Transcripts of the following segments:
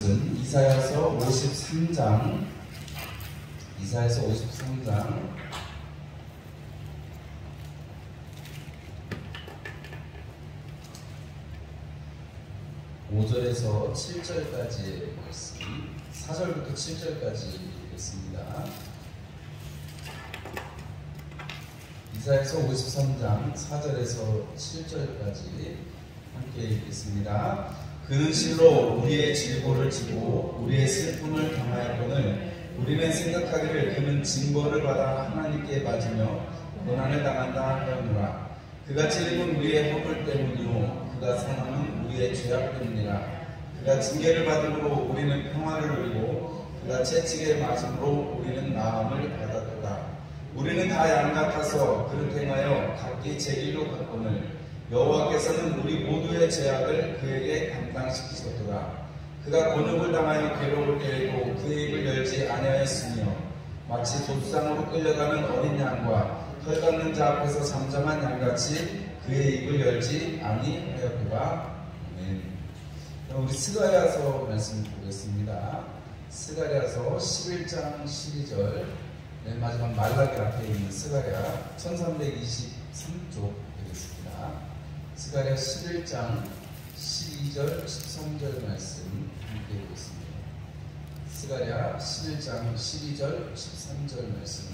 이사야서 53장 5절에서 7절까지의 말씀, 4절부터 7절까지 읽겠습니다. 이사야서 53장 4절에서 7절까지 함께 읽겠습니다. 그는 실로 우리의 질고를 지고 우리의 슬픔을 당하였거늘 우리는 생각하기를 그는 징벌을 받아 하나님께 맞으며 고난을 당한다 하였노라. 그가 찔림은 우리의 허물 때문이요 그가 상함은 우리의 죄악 때문이라. 그가 징계를 받음으로 우리는 평화를 누리고 그가 채찍에 맞음으로 우리는 나음을 받았도다. 우리는 다 양 같아서 그를 행하여 각기 제 길로 갔거늘 여호와께서는 우리 모두의 죄악을 그에게 감당시키셨도다. 그가 곤욕을 당하여 괴로울 때에도 그의 입을 열지 아니하였으며 마치 도수장으로 끌려가는 어린 양과 털 깎는 자 앞에서 잠잠한 양같이 그의 입을 열지 아니하였도다. 아멘. 우리 스가랴서 말씀 보겠습니다. 스가랴서 11장 12절, 맨 마지막 말라기 앞에 있는 스가랴 1323쪽 되겠습니다. 스가랴 11장 12절 13절 말씀 함께 보겠습니다. 스가랴 11장 12절 13절 말씀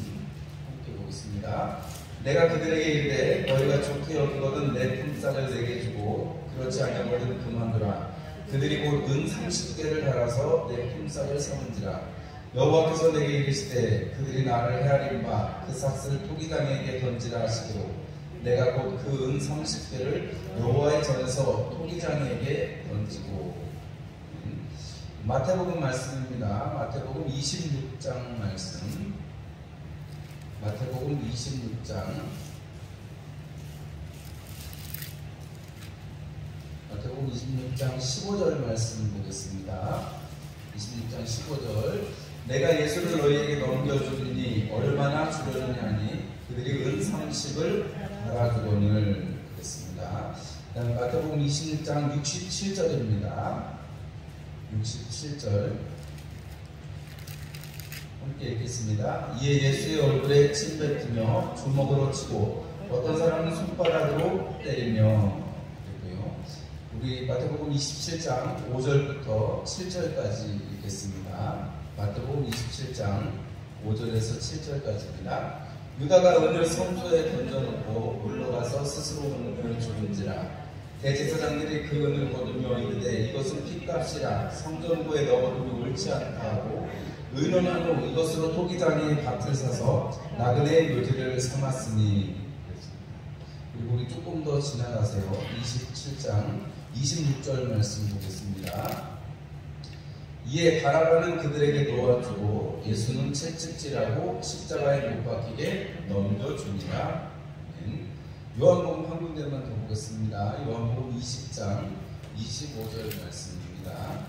함께 보겠습니다. 내가 그들에게 이르되 너희가 좋게 여기거든 내 품삯을 내게 주고 그렇지 아니하거든 그만두라. 그들이 곧 은 30개를 달아서 내 품삯을 삼은지라. 여호와께서 내게 이르시되 그들이 나를 헤아린 바 그 삭슬 토기장에게 던지라 하시기로 내가 곧 그 은 30개를 여호와의 전에서 토기장에게 던지고. 마태복음 말씀입니다. 마태복음 26장 말씀. 마태복음 26장 15절 말씀 보겠습니다. 26장 15절. 내가 예수를 너희에게 넘겨주리니 얼마나 주려느냐 하니 그들이 은 30을 달아주거늘. 그랬습니다. 다음 마태복음 26장 67절입니다. 67절 함께 읽겠습니다. 이에 예수의 얼굴에 침 뱉으며 주먹으로 치고 어떤 사람은 손바닥으로 때리며. 우리 마태복음 27장 5절부터 7절까지 읽겠습니다. 마태복음 27장 5절에서 7절까지입니다. 유다가 은을 성소에 던져놓고 물러가서 스스로 은을 주는지라. 대제사장들이 그 은을 거두며 이르되 이것은 핏값이라 성전부에 넣어두면 옳지 않다 하고 의논한 후 이것으로 토기장에 밭을 사서 나그네의 묘지를 삼았으니. 그리고 우리 조금 더 지나가세요. 27장 26절 말씀 보겠습니다. 이에 바라바는 그들에게 놓아주고 예수는 채찍질하고 십자가에 못 박히게 넘겨주니라. 요한복음 한 군데만 더 보겠습니다. 요한복음 20장 25절 말씀입니다.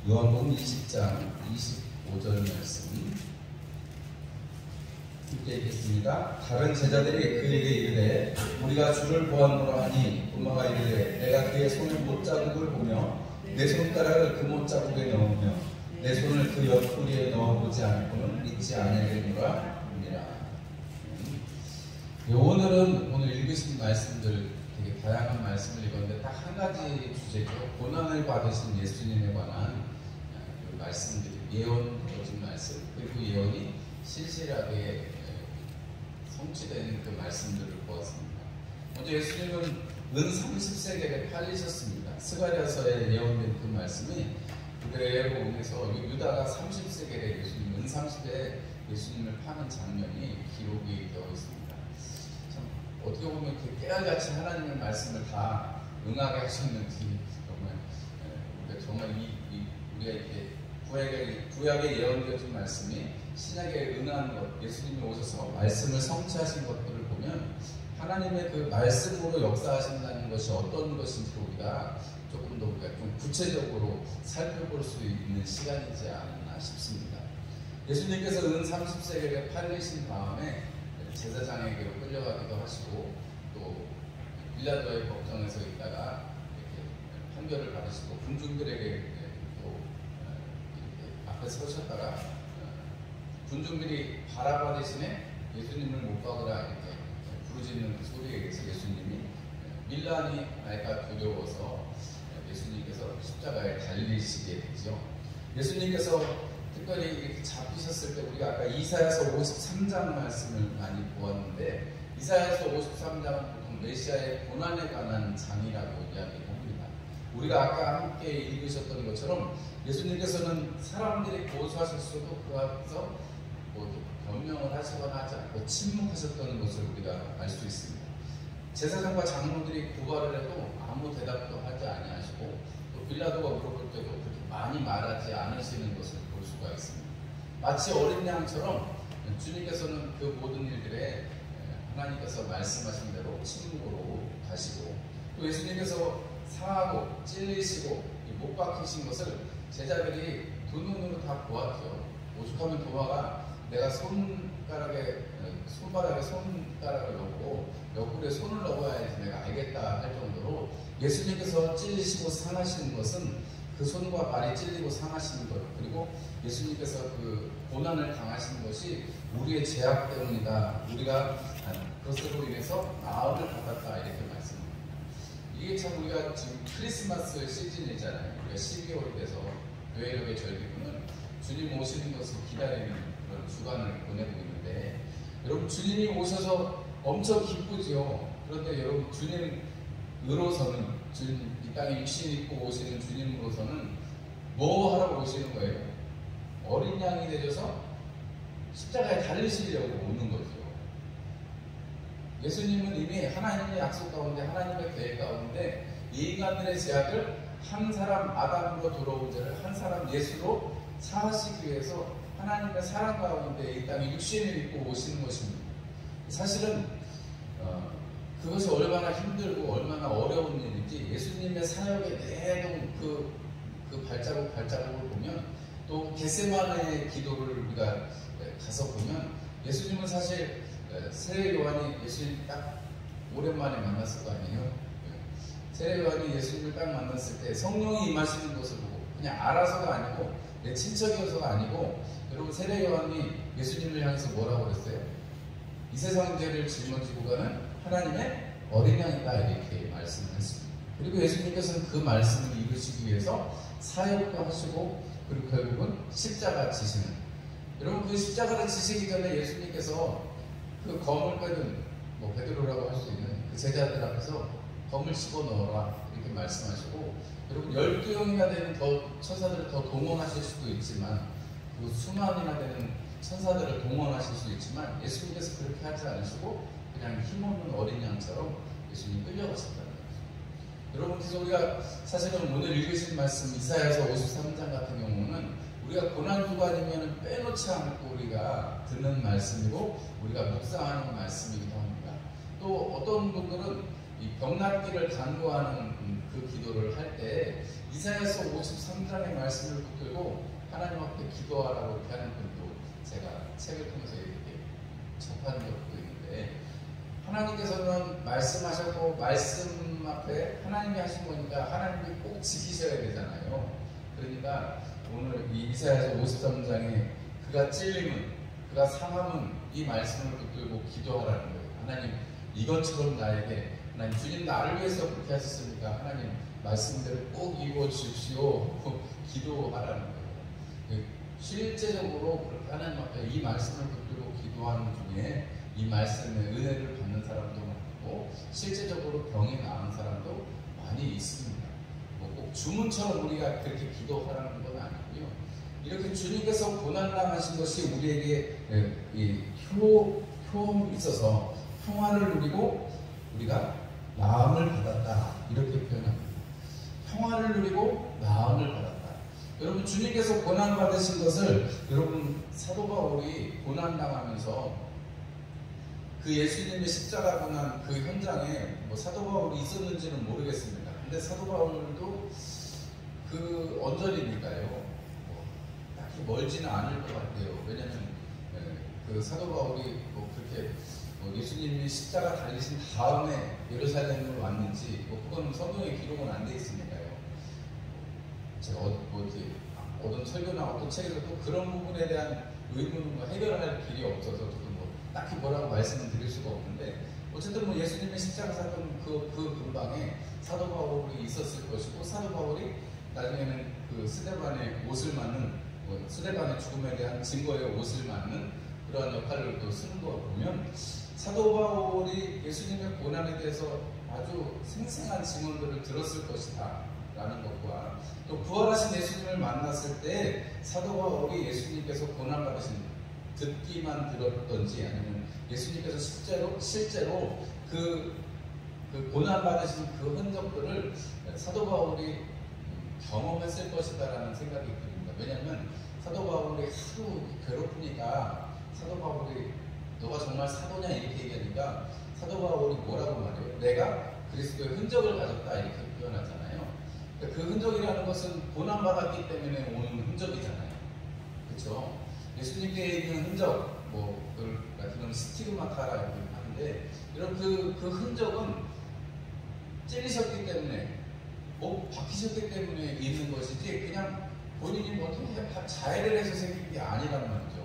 요한복음 20장 25절 말씀 함께 읽겠습니다. 다른 제자들이 그에게 이르되 우리가 주를 보았노라 하니 도마가 이르되 내가 그의 손의 못자국을 보며 내 손가락을 그 못자국에 넣으며 내 손을 그 옆구리에 넣어보지 않고는 믿지 아니하겠노라 하니라. 오늘 읽으신 말씀들 되게 다양한 말씀을 읽었는데 딱 한 가지 주제죠. 고난을 받으신 예수님에 관한 그 말씀들이 예언 들어진 말씀, 그리고 예언이 실실하게 성취된 그 말씀들을 보았습니다. 먼저 예수님은 은 30세겔에 팔리셨습니다. 스가랴서에 예언된 그 말씀이 유대복음에서 유다가 30세겔에 예수님 은 30에 예수님을 파는 장면이 기록이 되어 있습니다. 참 어떻게 보면 깨알같이 하나님의 말씀을 다 응하게 하셨는지 정말 우리가 이렇게 구약에 예언되어진 말씀이 신약에 응한 것, 예수님이 오셔서 말씀을 성취하신 것들을 보면 하나님의 그 말씀으로 역사하신다는 것이 어떤 것인지 우리가 조금 더 우리가 좀 구체적으로 살펴볼 수 있는 시간이지 않았나 싶습니다. 예수님께서 은 30세겔에 팔리신 다음에 제사장에게로 끌려가기도 하시고 또 빌라도의 법정에서 있다가 이렇게 판결을 받으시고 군중들에게 앞에 서셨다가 군중들이 바라봐 대신에 예수님을 못 박으라 이렇게 부르짖는 그 소리에 의해서 예수님이 밀란이 날까 두려워서 예수님께서 십자가에 달리시게 되죠. 예수님께서 특별히 이렇게 잡히셨을 때 우리가 아까 이사야서 53장 말씀을 많이 보았는데 이사야서 53장은 보통 메시아의 고난에 관한 장이라고 이야기합니다. 우리가 아까 함께 읽으셨던 것처럼 예수님께서는 사람들이 고소하셨어도 그 앞에서 변명을 하시거나 하지 않고 침묵하셨던 것을 우리가 알 수 있습니다. 제사장과 장로들이 구발을 해도 아무 대답도 하지 아니하시고 또 빌라도가 물어볼 때도 그렇게 많이 말하지 않으시는 것을 볼 수가 있습니다. 마치 어린 양처럼 주님께서는 그 모든 일들에 하나님께서 말씀하신 대로 침묵으로 가시고 또 예수님께서 상하고 찔리시고 못 박히신 것을 제자들이 두 눈으로 다 보았죠. 오죽하면 도마가 내가 손바닥에 손가락을 넣고 옆구리에 손을 넣어야지 내가 알겠다 할 정도로 예수님께서 찔리시고 상하시는 것은 그 손과 발이 찔리고 상하시는 것 그리고 예수님께서 그 고난을 당하신 것이 우리의 죄악 때문이다. 우리가 그것으로 인해서 나음을 받았다 이렇게 말씀합니다. 이게 참 우리가 지금 크리스마스 시즌이잖아요. 우리가 12월 돼서 교회력의 절기부는 주님 오시는 것을 기다리는 그런 주간을 보내고 있는데 여러분 주님이 오셔서 엄청 기쁘죠. 그런데 여러분 주님으로서는 주님 이 땅에 육신 입고 오시는 주님으로서는 뭐 하러 오시는 거예요? 어린 양이 되셔서 십자가에 달리시려고 오는 거죠. 예수님은 이미 하나님의 약속 가운데 하나님의 계획 가운데 이 인간들의 죄악을 한 사람 아담으로 들어온 죄를 한 사람 예수로 사하시기 위해서 하나님의 사랑 가운데 이 땅에 육신을 입고 오시는 것입니다. 사실은 그것이 얼마나 힘들고 얼마나 어려운 일인지 예수님의 사역의 내동 그 발자국을 보면 또 겟세마네 기도를 우리가 가서 보면 예수님은 사실 세례 요한이 예수님 딱 오랜만에 만났을 거 아니에요. 세례 요한이 예수님을 딱 만났을 때 성령이 임하시는 것을 보고 그냥 알아서가 아니고 내 친척이어서가 아니고 여러분 세례 요한이 예수님을 향해서 뭐라고 그랬어요? 이 세상 죄를 짊어지고 가는 하나님의 어린 양이다 이렇게 말씀을 했습니다. 그리고 예수님께서는 그 말씀을 이루시기 위해서 사역도 하시고 그리고 결국은 십자가 지시는 여러분 그 십자가를 지시기 전에 예수님께서 그 검을 빼든 베드로라고 할 수 있는 그 제자들 앞에서 검을 집어넣어라 이렇게 말씀하시고 여러분 12명이나 되는 천사들을 더 동원하실 수도 있지만 그 수만이나 되는 천사들을 동원하실 수 있지만 예수님께서 그렇게 하지 않으시고 그냥 힘없는 어린 양처럼 예수님 끌려가셨다는 거죠. 여러분 그래서 우리가 사실은 오늘 읽으신 말씀 이사야서 53장 같은 경우는 우리가 고난주간이면 빼놓지 않고 우리가 듣는 말씀이고 우리가 묵상하는 말씀이기도 합니다. 또 어떤 분들은 이 병낫기를 간구하는 그 기도를 할 때 이사야서 53장의 말씀을 붙들고 하나님 앞에 기도하라고 이렇게 하는 분도 제가 책을 통해서 이렇게 접한 적도 있는데 하나님께서는 말씀하셨고 말씀 앞에 하나님이 하신 거니까 하나님이 꼭 지키셔야 되잖아요. 그러니까 오늘 이 이사야서 53장에 그가 찔림은 그가 상함은 이 말씀을 붙들고 기도하라는 거예요. 하나님 이것처럼 나에게 하나님 주님 나를 위해서 그렇게 하셨으니까 하나님 말씀대로 꼭 이루어 주십시오. 기도하라는 거예요. 실제적으로 그렇게 하나님 앞에 이 말씀을 붙들고 기도하는 중에 이 말씀의 은혜를 받는 사람도 많고 실제적으로 병이 나은 사람도 많이 있습니다. 꼭 주문처럼 우리가 그렇게 기도하라는 건 아니고요. 이렇게 주님께서 고난당하신 것이 우리에게 효험이 있어서 평화를 누리고 우리가 나음을 받았다 이렇게 표현합니다. 평화를 누리고 나음을 받았다. 여러분 주님께서 고난 받으신 것을 여러분 사도 바울이 고난 당하면서 그 예수님의 십자가 고난 그 현장에 사도 바울이 있었는지는 모르겠습니다. 근데 사도 바울도 그 언저리니까요. 딱히 멀지는 않을 것 같아요. 왜냐하면 그 사도 바울이 그렇게 예수님이 십자가 달리신 다음에 예루살렘으로 왔는지 그건 성경에 기록은 안 돼 있으니까요. 제가 어떤 설교나 어떤 책에서 또 그런 부분에 대한 의문은 뭐 해결할 길이 없어서 저도 뭐 딱히 뭐라고 말씀을 드릴 수가 없는데, 어쨌든 뭐 예수님의 십자가 사건 그 근방에 사도 바울이 있었을 것이고, 사도 바울이 나중에는 그 스데반의 옷을 맞는, 스데반의 죽음에 대한 증거의 옷을 맞는 그러한 역할을 또 쓰는 거 보면, 사도 바울이 예수님의 고난에 대해서 아주 생생한 증언들을 들었을 것이다 라는 것과, 또 부활하신 예수님을 만났을 때 사도 바울이 예수님께서 고난받으신, 듣기만 들었던지 아니면 예수님께서 실제로 그 고난받으신 그 흔적들을 사도 바울이 경험했을 것이다 라는 생각이 듭니다. 왜냐하면 사도 바울이 하도 괴롭으니까, 사도 바울이 너가 정말 사도냐 이렇게 얘기하니까 사도 바울이 뭐라고 말해요? 내가 그리스도의 흔적을 가졌다 이렇게 표현하잖아요. 그러니까 그 흔적이라는 것은 고난받았기 때문에 오는 흔적이잖아요. 그렇죠? 예수님께 있는 흔적, 뭐 그걸 라틴어로 스티그마타라 이렇게 하는데, 이런 그 흔적은 찔리셨기 때문에, 목 박히셨기 때문에 있는 것이지, 그냥 본인이 뭐 자해를 해서 생긴 게 아니란 말이죠.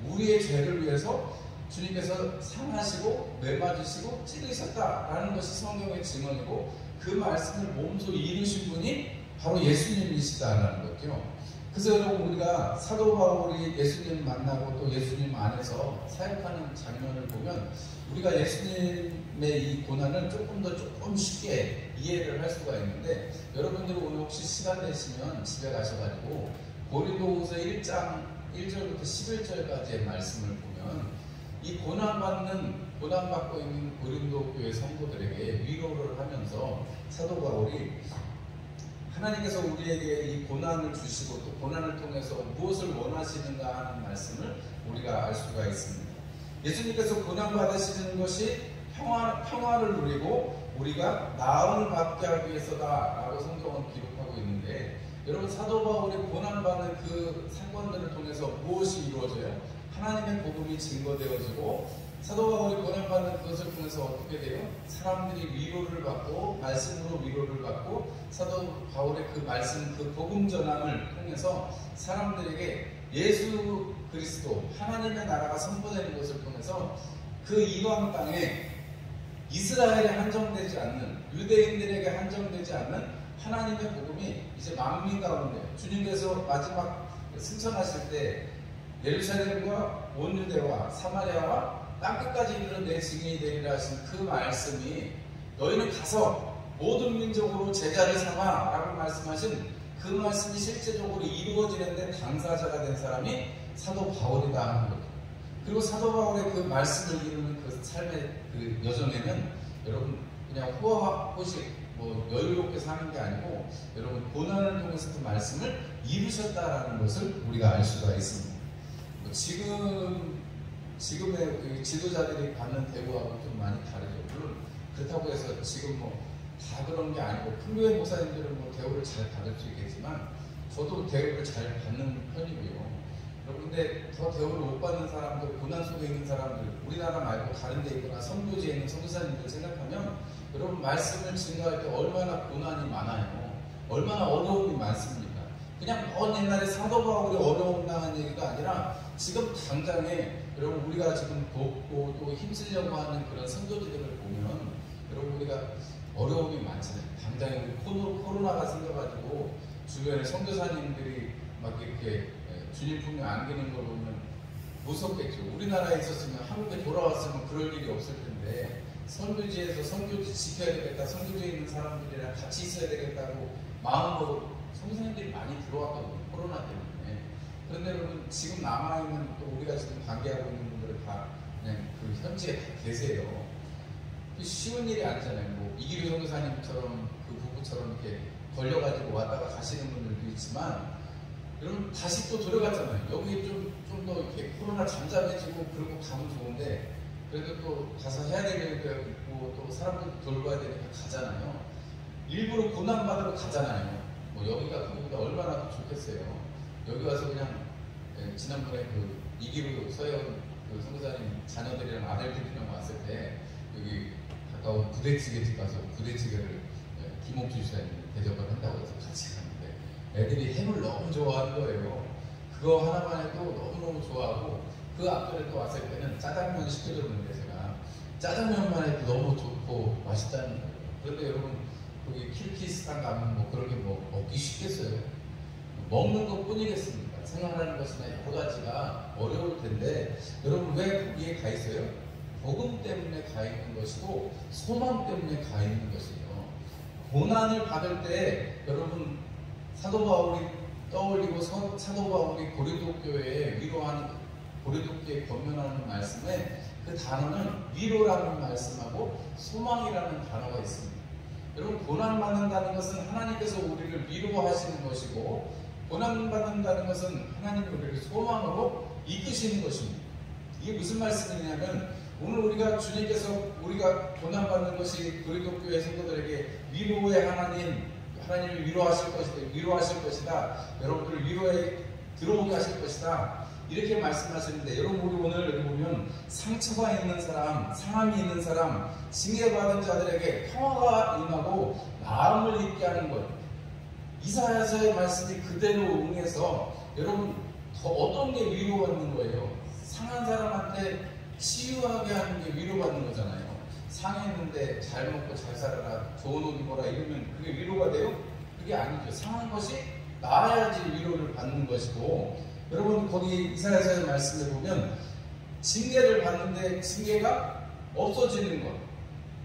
우리의 죄를 위해서 주님께서 상하시고 매맞으시고 찔리셨다라는 것이 성경의 증언이고, 그 말씀을 몸소 이루신 분이 바로 예수님이시다라는 거죠. 그래서 여러분, 우리가 사도 바울이 예수님 만나고 또 예수님 안에서 사역하는 장면을 보면, 우리가 예수님의 이 고난을 조금 쉽게 이해를 할 수가 있는데, 여러분들 오늘 혹시 시간 되시면 집에 가셔가지고 고린도후서 1장 1절부터 11절까지의 말씀을 보면, 이 고난받고 있는 고린도 교회 성도들에게 위로를 하면서 사도 바울이 하나님께서 우리에게 이 고난을 주시고 또 고난을 통해서 무엇을 원하시는가 하는 말씀을 우리가 알 수가 있습니다. 예수님께서 고난받으시는 것이 평화를 누리고 우리가 나음을 받게 하기 위해서다라고 성경은 기록하고 있는데, 여러분, 사도 바울이 고난받는 그 사건들을 통해서 무엇이 이루어져요? 하나님의 복음이 증거되어지고, 사도 바울이 고난받는 그것을 통해서 어떻게 돼요? 사람들이 위로를 받고, 말씀으로 위로를 받고, 사도 바울의 그 말씀, 그 복음 전함을 통해서 사람들에게 예수 그리스도, 하나님의 나라가 선포되는 것을 통해서 그 이방 땅에 이스라엘에 한정되지 않는, 유대인들에게 한정되지 않는 하나님의 복음이 이제 만민 가운데, 주님께서 마지막 승천하실 때 예루살렘과 온 유대와 사마리아와 땅끝까지 이르러 내 증인이 되리라 하신 그 말씀이, 너희는 가서 모든 민족으로 제자를 삼아 라고 말씀하신 그 말씀이 실제적으로 이루어지는데 당사자가 된 사람이 사도 바울이다 하는 거죠. 그리고 사도 바울의 그 말씀을 이루는 그 삶의 그 여정에는 여러분 그냥 호화호식 뭐 여유롭게 사는 게 아니고, 여러분 고난을 통해서 그 말씀을 이루셨다라는 것을 우리가 알 수가 있습니다. 지금의 그 지도자들이 받는 대우하고 좀 많이 다르죠. 물론 그렇다고 해서 지금 뭐 다 그런 게 아니고, 큰교회 목사님들은 뭐 대우를 잘 받을 수 있겠지만, 저도 대우를 잘 받는 편이고요. 그런데 더 대우를 못 받는 사람들, 고난 속에 있는 사람들, 우리나라 말고 다른 데 있거나 선교지에 있는 선교사님들 생각하면, 여러분 말씀을 증거할 때 얼마나 고난이 많아요. 얼마나 어려움이 많습니까? 그냥 먼 옛날에 사도 바울이 어려움 당한 얘기가 아니라, 지금 당장에 여러분 우리가 지금 돕고 또 힘쓰려고 하는 그런 선교지들을 보면, 여러분 우리가 어려움이 많잖아요. 당장에 코로나가 생겨가지고 주변에 선교사님들이 막 이렇게 주님 품에 안기는 걸 보면 무섭겠죠. 우리나라에 있었으면, 한국에 돌아왔으면 그럴 일이 없을 텐데, 선교지에서 선교지 지켜야 되겠다, 선교지에 있는 사람들이랑 같이 있어야 되겠다고 마음으로 선교사님들이 많이 들어왔거든요, 코로나 때문에. 그런데 여러분, 지금 남아있는, 또 우리가 지금 관계하고 있는 분들은 다 그냥 그 현지에 다 계세요. 쉬운 일이 아니잖아요. 뭐 이기류 선교사님처럼 그 부부처럼 이렇게 걸려가지고 왔다가 가시는 분들도 있지만, 여러분 다시 또 들어갔잖아요. 여기 좀 더 이렇게 코로나 잠잠해지고 그러고 가면 좋은데, 그래도 또 가서 해야 될 일도 있고 또 사람들 돌봐야 되니까 가잖아요. 일부러 고난받으러 가잖아요. 뭐 여기가 그보다 얼마나 더 좋겠어요. 여기 와서 그냥 지난번에 그 이기류 서영 그 선교사님 자녀들이랑 아들들이랑 왔을 때 여기 부대찌개 집 가서 부대찌개를 김옥주 지사님이 대접을 한다고 해서 같이 갔는데, 애들이 햄을 너무 좋아하는 거예요. 그거 하나만 해도 너무너무 좋아하고 그 앞전에 또 왔을 때는 짜장면 시켜줬는데 제가 짜장면만 해도 너무 좋고 맛있다는 거예요. 그런데 여러분 거기 키르기스탄 가면 뭐 그런 게 뭐 먹기 쉽겠어요? 먹는 것 뿐이겠습니까? 생활하는 것이나 여러 가지가 어려울 텐데 여러분 왜 거기에 가 있어요? 복음 때문에 가 있는 것이고 소망 때문에 가 있는 것이에요. 고난을 받을 때 여러분 사도 바울이 떠올리고 사도 바울이 고린도 교회에 위로하는 고린도 교회에 권면하는 말씀에 그 단어는 위로라는 말씀하고 소망이라는 단어가 있습니다. 여러분 고난 받는다는 것은 하나님께서 우리를 위로하시는 것이고 고난 받는다는 것은 하나님이 우리를 소망으로 이끄시는 것입니다. 이게 무슨 말씀이냐면 오늘 우리가 주님께서 우리가 고난 받는 것이 고린도 교회 성도들에게 위로의 하나님이 위로하실 것이다. 여러분들을 위로에 들어오게 하실 것이다. 이렇게 말씀하시는데 여러분 우리 오늘 여기 보면 상처가 있는 사람, 상함이 있는 사람, 징계받은 자들에게 평화가 임하고 마음을 잊게 하는 것. 이사야서의 말씀이 그대로 응해서 여러분 더 어떤 게 위로받는 거예요? 상한 사람한테 치유하게 하는 게 위로받는 거잖아요. 상했는데 잘 먹고 잘 살아라, 좋은 옷 입어라 이러면 그게 위로가 돼요? 그게 아니죠. 상한 것이 나아야지 위로를 받는 것이고 여러분 거기 이사야서의 말씀에 보면 징계를 받는데 징계가 없어지는 것.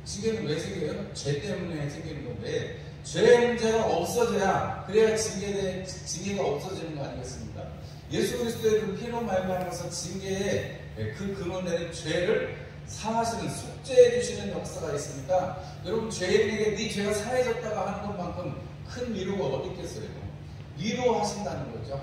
징계는 왜 생겨요? 죄 때문에 생기는 건데 죄의 문제가 없어져야 그래야 징계가 없어지는 거 아니겠습니까? 예수 그리스도의 그 피로 말미암아서 징계의 그 근원되는 죄를 사하시는 속죄해 주시는 역사가 있으니까 여러분 죄인에게 네 죄가 사해졌다가 하는 것만큼 큰 위로가 어디 있겠어요? 위로하신다는 거죠.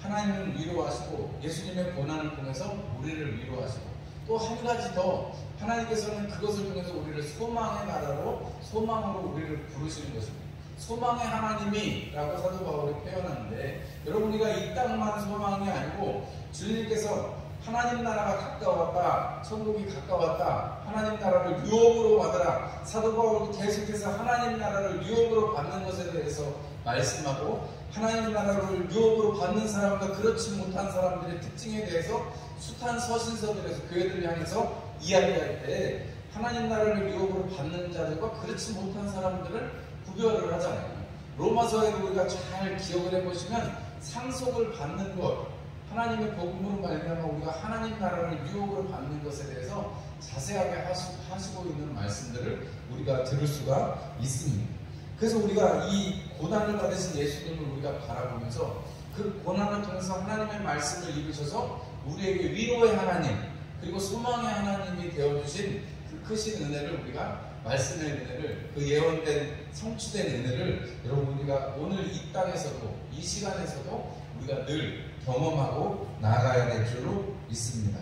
하나님은 위로하시고 예수님의 고난을 통해서 우리를 위로하시고 또 한 가지 더 하나님께서는 그것을 통해서 우리를 소망의 나라로 소망으로 우리를 부르시는 것입니다. 소망의 하나님이라고 사도 바울이 표현하는데 여러분 우리가 이 땅만 소망이 아니고 주님께서 하나님 나라가 가까웠다, 천국이 가까웠다, 하나님 나라를 유업으로 받으라. 사도 바울도 계속해서 하나님 나라를 유업으로 받는 것에 대해서 말씀하고 하나님 나라를 유업으로 받는 사람과 그렇지 못한 사람들의 특징에 대해서 숱한 서신서들에서 교회들을 향해서 이야기할 때 하나님 나라를 유업으로 받는 자들과 그렇지 못한 사람들을 구별을 하잖아요. 로마서에도 우리가 잘 기억을 해보시면 상속을 받는 것, 하나님의 복음으로 말미암아 우리가 하나님 나라를 유업으로 받는 것에 대해서 자세하게 하시고 있는 말씀들을 우리가 들을 수가 있습니다. 그래서 우리가 이 고난을 받으신 예수님을 우리가 바라보면서 그 고난을 통해서 하나님의 말씀을 입으셔서 우리에게 위로의 하나님 그리고 소망의 하나님이 되어주신 그 크신 은혜를 우리가 말씀의 은혜를 그 예언된 성취된 은혜를 여러분 우리가 오늘 이 땅에서도 이 시간에서도 우리가 늘 경험하고 나아가야 될 줄로 믿습니다.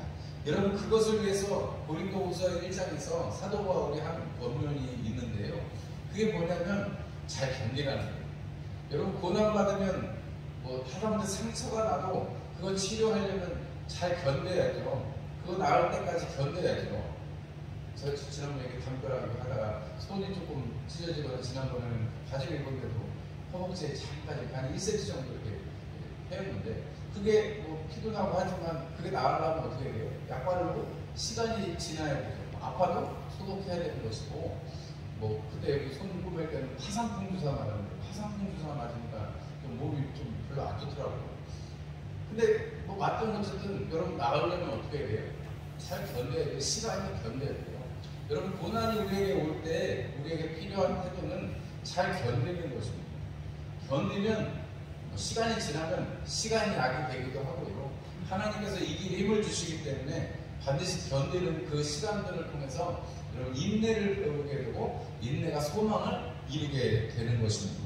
여러분 그것을 위해서 고린도후서 1장에서 사도 바울이 한 원문이 있는데요. 그게 뭐냐면 잘 견디라는 거예요. 여러분 고난 받으면 뭐 사람들 상처가 나도 그거 치료하려면 잘 견뎌야죠. 그거 나을 때까지 견뎌야죠. 저 지난번에 이렇게 담벼락을 하다가 손이 조금 찢어지거나 지난번에는 바지를 입었는데도 허벅지에 잠깐 한 1cm 정도 이렇게 해였는데 그게 뭐 피도 나고 하지만 그게 나으려면 어떻게 해야 돼요? 약 바르고 시간이 지나야 되죠. 아파도 소독해야 되는 것이고 뭐 그때 여기 손 꼽을 때는 파상풍 주사 맞았는데 파상풍 주사 맞으니까 좀 몸이 좀 별로 안 좋더라고요. 근데 뭐 맞던 어쨌든 여러분 나으려면 어떻게 해야 돼요? 잘 견뎌야 돼요. 시간이 견뎌야 돼요. 여러분 고난이 우리에게 올 때 우리에게 필요한 태도는 잘 견디는 것입니다. 견디면 시간이 지나면 시간이 약이 되기도 하고요. 하나님께서 이길 힘을 주시기 때문에 반드시 견디는 그 시간들을 통해서 여러분 인내를 배우게 되고 인내가 소망을 이루게 되는 것입니다.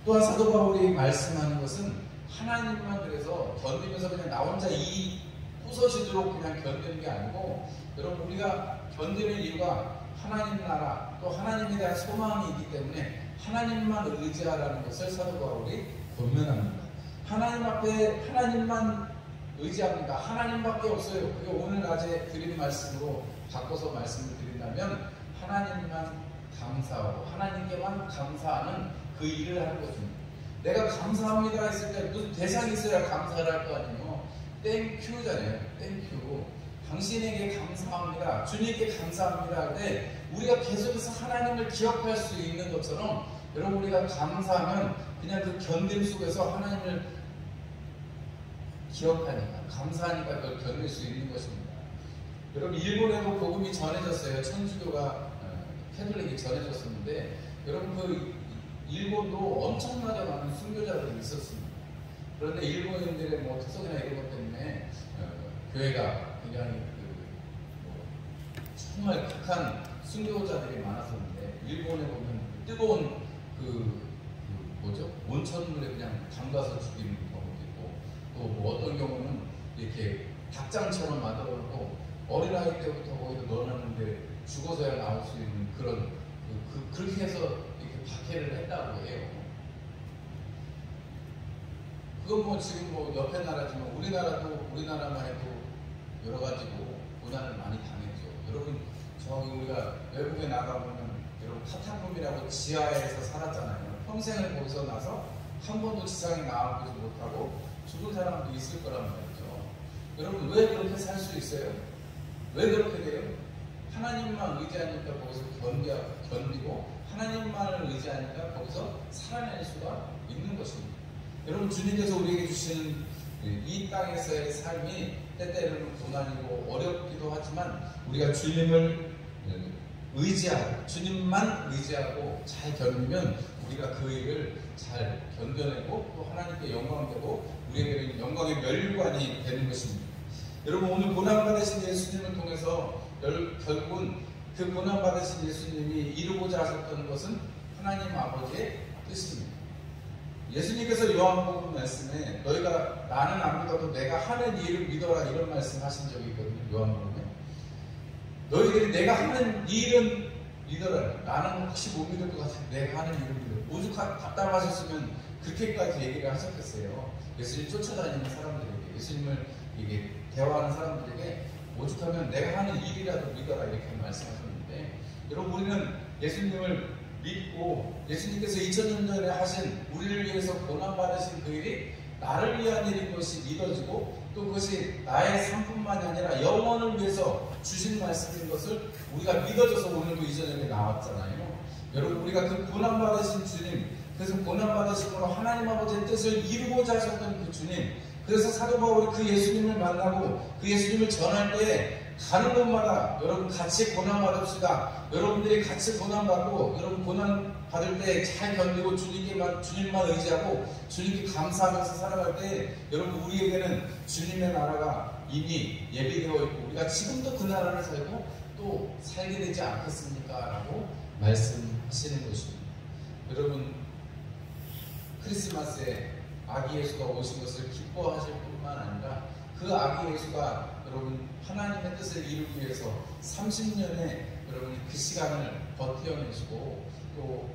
또한 사도 바울이 말씀하는 것은 하나님만 그래서 견디면서 그냥 나 혼자 이 부서지도록 그냥 견디는 게 아니고 여러분 우리가 견디는 이유가 하나님 나라 또 하나님에 대한 소망이 있기 때문에 하나님만 의지하라는 것을 사도 바울이 권면합니다. 하나님 앞에 하나님만 의지합니다. 하나님밖에 없어요. 그게 오늘 낮에 드린 말씀으로 바꿔서 말씀을 드린다면 하나님만 감사하고 하나님께만 감사하는 그 일을 하는 것입니다. 내가 감사합니다 했을 때 무슨 대상이 있어야 감사를 할 거 아니에요. 땡큐잖아요. 땡큐. 당신에게 감사합니다. 주님께 감사합니다. 근데 우리가 계속해서 하나님을 기억할 수 있는 것처럼 여러분 우리가 감사하면 그냥 그 견딤 속에서 하나님을 기억하니까 감사하니까 그걸 견딜 수 있는 것입니다. 여러분 일본에도 복음이 전해졌어요. 천주교가 캐톨릭이 전해졌었는데 여러분 그 일본도 엄청나게 많은 순교자들이 있었습니다. 그런데 일본인들의 뭐 특성이나 이런 것 때문에 교회가 굉장히 정말 극한 순교자들이 많았었는데 일본에 보면 뜨거운 뭐죠? 온천물에 그냥 담가서 죽이는 경우도 있고 또 뭐 어떤 경우는 이렇게 닭장처럼 만들어놓고 어린아이 때부터 거기다 넣어놨는데 죽어서야 나올 수 있는 그런 그렇게 해서 이렇게 박해를 했다고 해요. 그건 뭐 지금 뭐 옆에 나라지만 우리나라만 해도 여러 가지로 고난을 많이 당했죠. 여러분 저기 우리가 외국에 나가보면 여러분 카타콤이라고 지하에서 살았잖아요. 평생을 거기서 나서 한 번도 지상에 나와보지 못하고 죽은 사람도 있을 거란 말이죠. 여러분 왜 그렇게 살 수 있어요? 왜 그렇게 돼요? 하나님만 의지하니까 거기서 견디고 하나님만을 의지하니까 거기서 살아낼 수가 있는 것입니다. 여러분 주님께서 우리에게 주시는 이 땅에서의 삶이 때때로는 고난이고 어렵기도 하지만 우리가 주님을 의지하고 주님만 의지하고 잘 견디면 우리가 그 일을 잘 견뎌내고 또 하나님께 영광되고 우리에게는 영광의 면류관이 되는 것입니다. 여러분 오늘 고난받으신 예수님을 통해서 결국은 그 고난받으신 예수님이 이루고자 하셨던 것은 하나님 아버지의 뜻입니다. 예수님께서 요한복음 말씀에 너희가 나는 안 믿어도 내가 하는 일을 믿어라 이런 말씀 하신 적이 있거든요. 요한복음에 너희들이 내가 하는 일은 믿어라. 나는 혹시 못 믿을 것 같은데 내가 하는 일을 믿어라. 오죽 답답하셨으면 그렇게까지 얘기를 하셨겠어요. 예수님 쫓아다니는 사람들에게 예수님을 이게 대화하는 사람들에게 오죽하면 내가 하는 일이라도 믿어라 이렇게 말씀하셨는데 여러분 우리는 예수님을 믿고 예수님께서 2000년 전에 하신 우리를 위해서 고난받으신 그 일이 나를 위한 일인 것이 믿어지고 또 그것이 나의 삶뿐만이 아니라 영혼을 위해서 주신 말씀인 것을 우리가 믿어져서 오늘도 이 저녁에 나왔잖아요. 여러분 우리가 그 고난받으신 주님 그래서 고난받으심으로 하나님 아버지의 뜻을 이루고자 하셨던 그 주님 그래서 사도 바울이 그 예수님을 만나고 그 예수님을 전할 때 가는 곳마다 여러분 같이 고난받읍시다. 여러분들이 같이 고난받고 여러분 고난받을 때 잘 견디고 주님만 의지하고 주님께 감사하면서 살아갈 때 여러분 우리에게는 주님의 나라가 이미 예비되어 있고 우리가 지금도 그 나라를 살고 또 살게 되지 않겠습니까? 라고 말씀하시는 것입니다. 여러분 크리스마스에 아기 예수가 오신 것을 기뻐하실 뿐만 아니라 그 아기 예수가 여러분 하나님의 뜻을 이루기 위해서 30년의 여러분 그 시간을 버텨내시고 또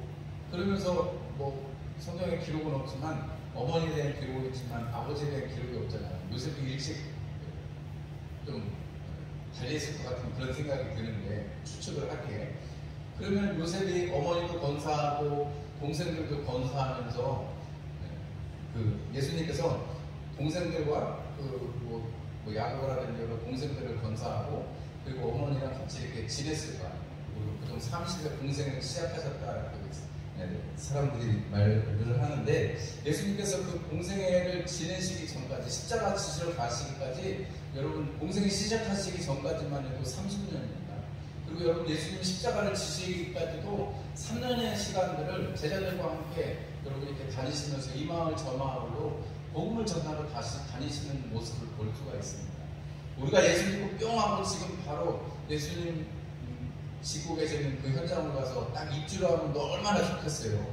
그러면서 뭐 성경에 기록은 없지만 어머니에 대한 기록이 있지만 아버지에 대한 기록이 없잖아요. 요셉이 일찍 좀 달려있을 것 같은 그런 생각이 드는데 추측을 할게. 그러면 요셉이 어머니도 건사하고 동생들도 건사하면서 그 예수님께서 동생들과 뭐 야고보라든지 여러 동생들을 건사하고 그리고 어머니랑 같이 이렇게 지냈을 거예요. 그리고 보통 30세 동생을 시작하셨다 사람들이 말을 하는데 예수님께서 그 공생애를 지내시기 전까지 십자가 지시러 가시기까지 여러분 공생애 시작하시기 전까지만 해도 30년입니다. 그리고 여러분 예수님 십자가를 지시기까지도 3년의 시간들을 제자들과 함께 여러분 이렇게 다니시면서 이 마을 저 마을로 복음을 전하러 다시 다니시는 모습을 볼 수가 있습니다. 우리가 예수 믿고 뿅 하고 지금 바로 예수님 짓고 계시는 그 현장을 가서 딱 입주를 하면 너 얼마나 좋겠어요.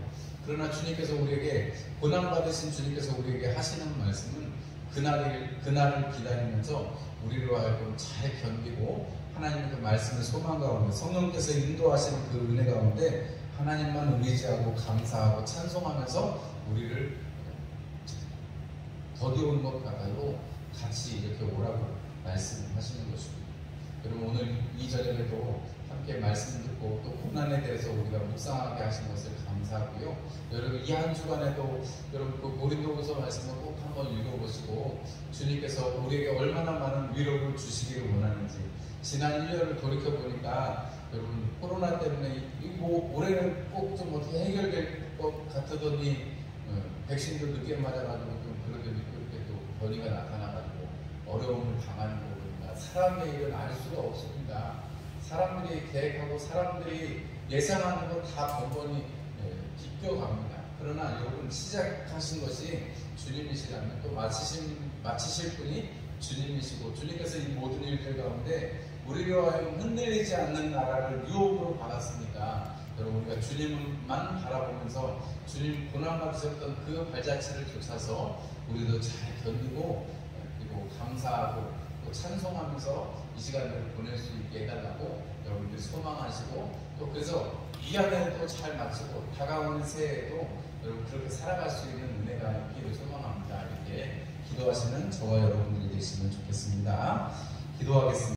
그러나 주님께서 우리에게 고난받으신 주님께서 우리에게 하시는 말씀은 그날을 기다리면서 우리로 하여금 잘 견디고 하나님의 그 말씀을 소망 가운데 성령께서 인도하시는 그 은혜 가운데 하나님만 의지하고 감사하고 찬송하면서 우리를 더디운 것 같아도 같이 이렇게 오라고 말씀하시는 것입니다. 여러분 오늘 이 저녁에도 함께 말씀 듣고 또 고난에 대해서 우리가 묵상하게 하신 것을 감사하고요. 여러분 이 한 주간에도 여러분 그 고린도후서 말씀을 꼭 한번 읽어보시고 주님께서 우리에게 얼마나 많은 위로를 주시기를 원하는지 지난 1년을 돌이켜보니까 여러분 코로나 때문에 뭐 올해는 꼭 좀 어떻게 해결될 것 같더니 백신도 늦게 맞아가지고 좀 그러더니 그렇게 또 변이가 나타나가지고 어려움을 당하는 거 보니까 사람의 일은 알 수가 없습니다. 사람들이 계획하고 사람들이 예상하는 건 다 번번이 비껴갑니다. 그러나 여러분 시작하신 것이 주님이시라면 또 마치실 분이 주님이시고 주님께서 이 모든 일들 가운데 우리로 하여금 흔들리지 않는 나라를 유업으로 받았으니까 여러분 우리가 주님만 바라보면서 주님 고난 받으셨던 그 발자취를 쫓아서 우리도 잘 견디고 그리고 감사하고 또 찬송하면서 이 시간을 보낼 수 있게 해달라고 여러분들 소망하시고 또 그래서 이 안에는 또 잘 마치고 다가오는 새해에도 여러분 그렇게 살아갈 수 있는 은혜가 있기를 소망합니다. 이렇게 기도하시는 저와 여러분들이 되시면 좋겠습니다. 기도하겠습니다.